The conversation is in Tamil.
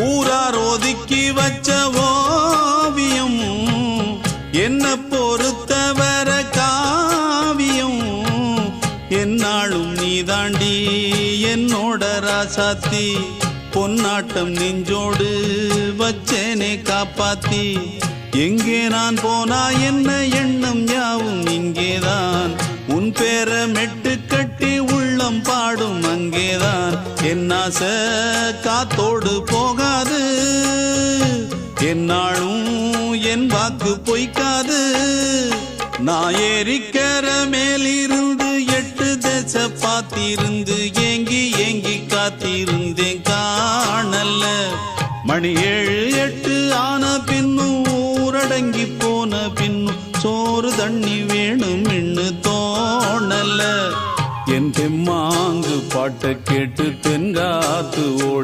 ஊரார் ஒதுக்கி வச்ச ஓவியம் என்ன பொறுத்தவர காவியம் என்னாலும் நீதாண்டி என்னோட ராசாத்தி பொன்னாட்டம் நெஞ்சோடு வச்சேனே காப்பாத்தி எங்கே நான் போனா என்ன எண்ணம் யாவும் இங்கேதான் உன் பேர மெட்டு கட்டி உள்ளம் பாடும் அங்கேதான் என் ஆசை காத்தோடு போகாது என்னாலும் என் வாக்கு பொய்க்காது நான் ஏறிக்கர மேலிருந்து 8 தேச பார்த்திருந்து ஏங்கி ஏங்கி காத்திருந்தேன் காணல்ல மணி 7 8 ஆன பின்னும் ஊரடங்கி போன பின்னும் சோறு தண்ணி வேணும் இன்னு தோணல என் தெம்மாங்கு பாட்டை கேட்டு தென்காத்து ஓடி